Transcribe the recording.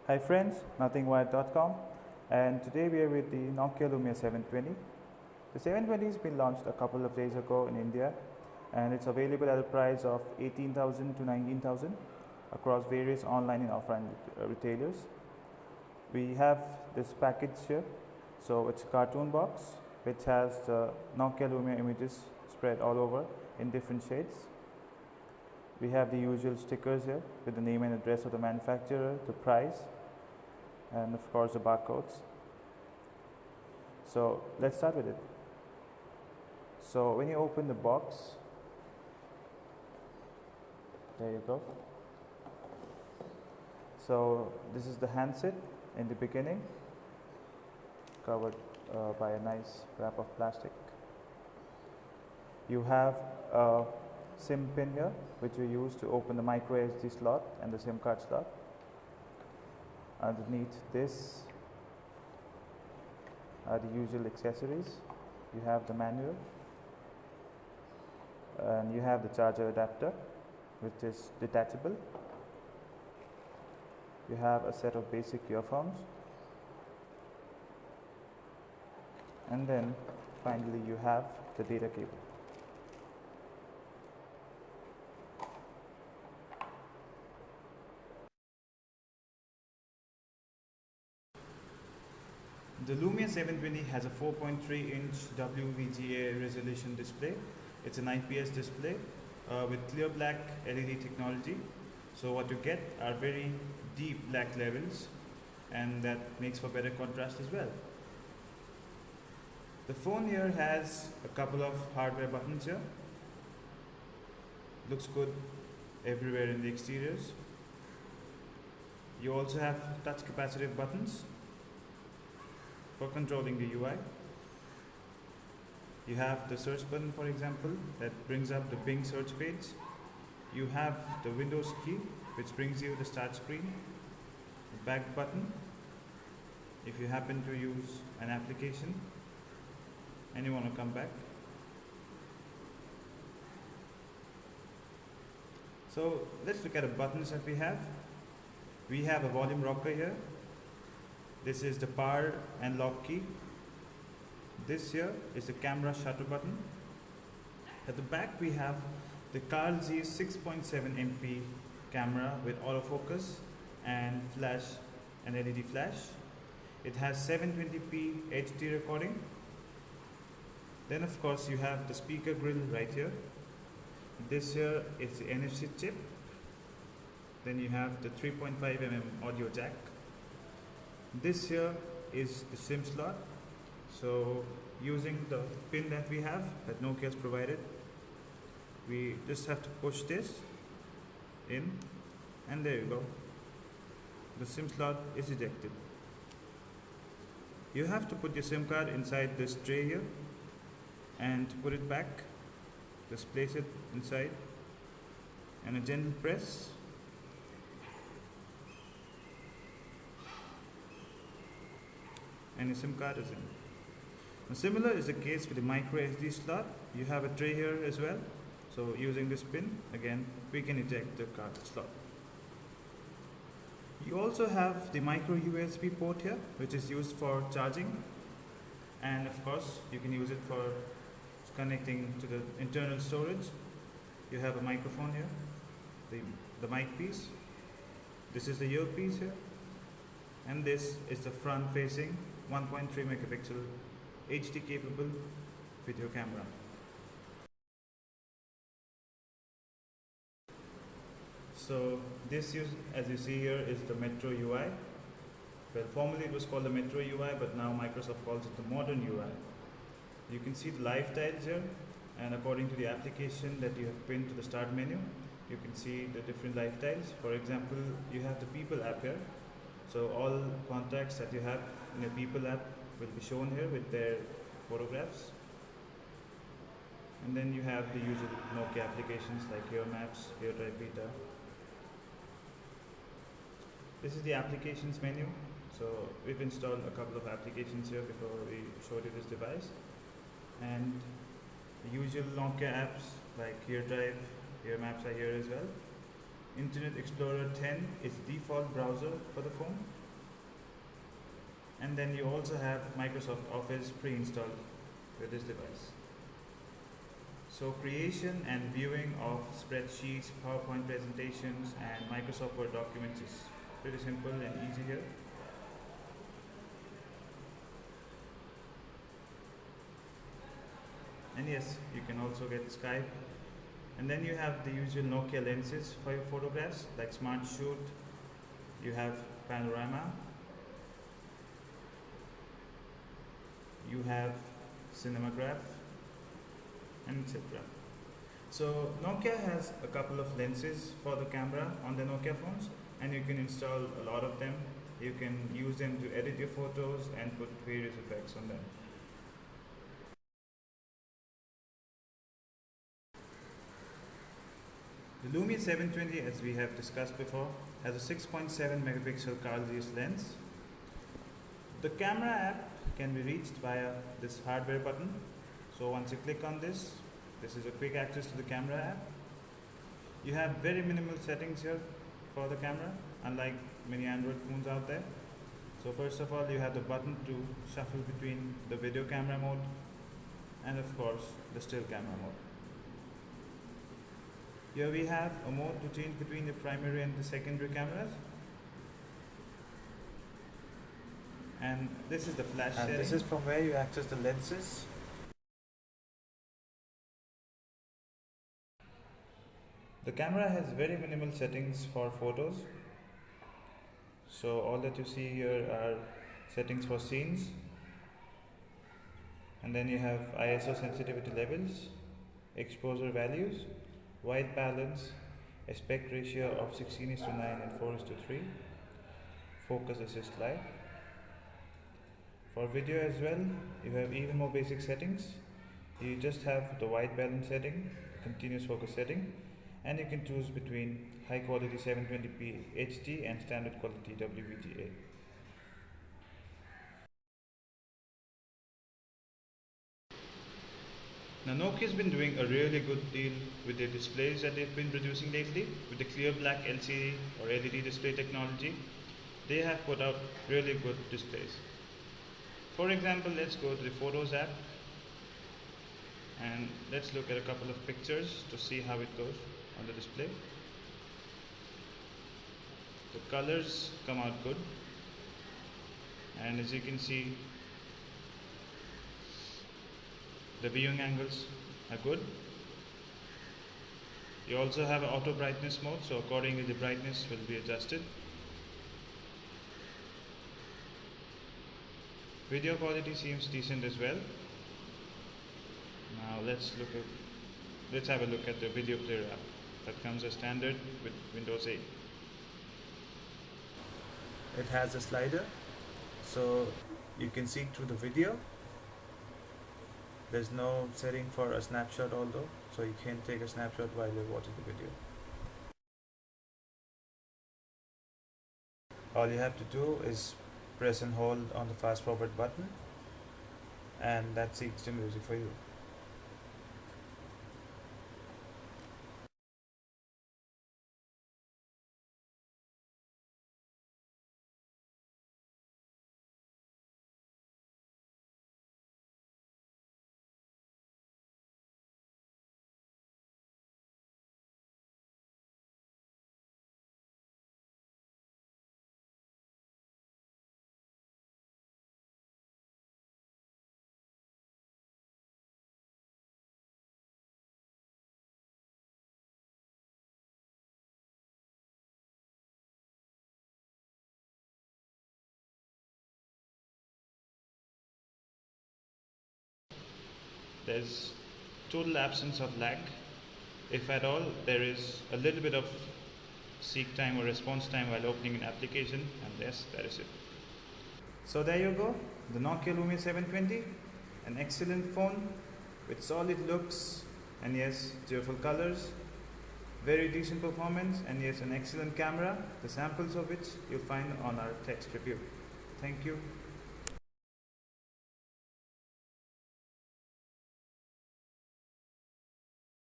Hi friends, nothingwired.com, and today we are with the Nokia Lumia 720. The 720 has been launched a couple of days ago in India, and it's available at a price of 18,000 to 19,000 across various online and offline retailers. We have this package here, so it's a cartoon box which has the Nokia Lumia images spread all over in different shades. We have the usual stickers here with the name and address of the manufacturer, the price, and of course the barcodes. So let's start with it. So when you open the box, there you go. So this is the handset in the beginning, covered by a nice wrap of plastic. You have a SIM pin here, which we use to open the micro SD slot and the SIM card slot. Underneath this are the usual accessories. You have the manual, and you have the charger adapter, which is detachable. You have a set of basic earphones, and then finally you have the data cable. The Lumia 720 has a 4.3-inch WVGA resolution display. It's an IPS display with clear black LED technology. So what you get are very deep black levels, and that makes for better contrast as well. The phone here has a couple of hardware buttons here. Looks good everywhere in the exteriors. You also have touch capacitive buttons for controlling the UI. You have the search button, for example, that brings up the Bing search page. You have the Windows key, which brings you the start screen. The back button, if you happen to use an application and you want to come back. So let's look at the buttons that we have. We have a volume rocker here. This is the power and lock key. This here is the camera shutter button. At the back we have the Carl Z 6.7 MP camera with autofocus and flash and LED flash. It has 720p HD recording. Then of course you have the speaker grill right here. This here is the NFC chip. Then you have the 3.5mm audio jack. This here is the SIM slot. So using the pin that we have that Nokia has provided, we just have to push this in, and there you go. The SIM slot is ejected. You have to put your SIM card inside this tray here and put it back. Just place it inside and a gentle press. And your SIM card is in. Now, similar is the case with the micro SD slot. You have a tray here as well. So using this pin, again, we can eject the card slot. You also have the micro USB port here, which is used for charging. And of course, you can use it for connecting to the internal storage. You have a microphone here, the mic piece. This is the earpiece here. And this is the front facing 1.3 megapixel HD capable video camera. So this, as you see here, is the Metro UI. Well, formerly it was called the Metro UI, but now Microsoft calls it the modern UI. You can see the live tiles here, and according to the application that you have pinned to the start menu, you can see the different live tiles. For example, you have the People app here. So all contacts that you have in a People app will be shown here with their photographs. And then you have the usual Nokia applications like Here Maps, Here Drive Beta. This is the applications menu. So we've installed a couple of applications here before we showed you this device. And the usual Nokia apps like Here Drive, Here Maps are here as well. Internet Explorer 10 is default browser for the phone. And then you also have Microsoft Office pre-installed with this device. So creation and viewing of spreadsheets, PowerPoint presentations and Microsoft Word documents is pretty simple and easy here. And yes, you can also get Skype. And then you have the usual Nokia lenses for your photographs like Smart Shoot, you have Panorama, you have Cinematograph, and etc. So Nokia has a couple of lenses for the camera on the Nokia phones, and you can install a lot of them. You can use them to edit your photos and put various effects on them. The Lumia 720, as we have discussed before, has a 6.7 megapixel Carl-Zeiss lens. The camera app can be reached via this hardware button. So once you click on this, this is a quick access to the camera app. You have very minimal settings here for the camera, unlike many Android phones out there. So first of all, you have the button to shuffle between the video camera mode and of course the still camera mode. Here we have a mode to change between the primary and the secondary cameras. And this is the flash setting. This is from where you access the lenses. The camera has very minimal settings for photos. So all that you see here are settings for scenes. And then you have ISO sensitivity levels, exposure values, white balance, aspect ratio of 16:9 and 4:3, focus assist light. For video as well, you have even more basic settings. You just have the white balance setting, continuous focus setting, and you can choose between high quality 720p HD and standard quality WVGA. Now Nokia's been doing a really good deal with their displays that they've been producing lately. With the clear black LCD or LED display technology, they have put out really good displays. For example, let's go to the Photos app and let's look at a couple of pictures to see how it goes on the display. The colors come out good, and as you can see, the viewing angles are good. You also have an auto brightness mode, so accordingly the brightness will be adjusted. Video quality seems decent as well. Now let's have a look at the video player app that comes as standard with Windows 8. It has a slider, so you can see through the video. There's no setting for a snapshot although, so you can take a snapshot while you're watching the video. All you have to do is press and hold on the fast forward button, and that's the instant music for you. There's total absence of lag. If at all, there is a little bit of seek time or response time while opening an application, and yes, that is it. So there you go, the Nokia Lumia 720, an excellent phone with solid looks and yes, cheerful colors, very decent performance, and yes, an excellent camera, the samples of which you'll find on our text review. Thank you.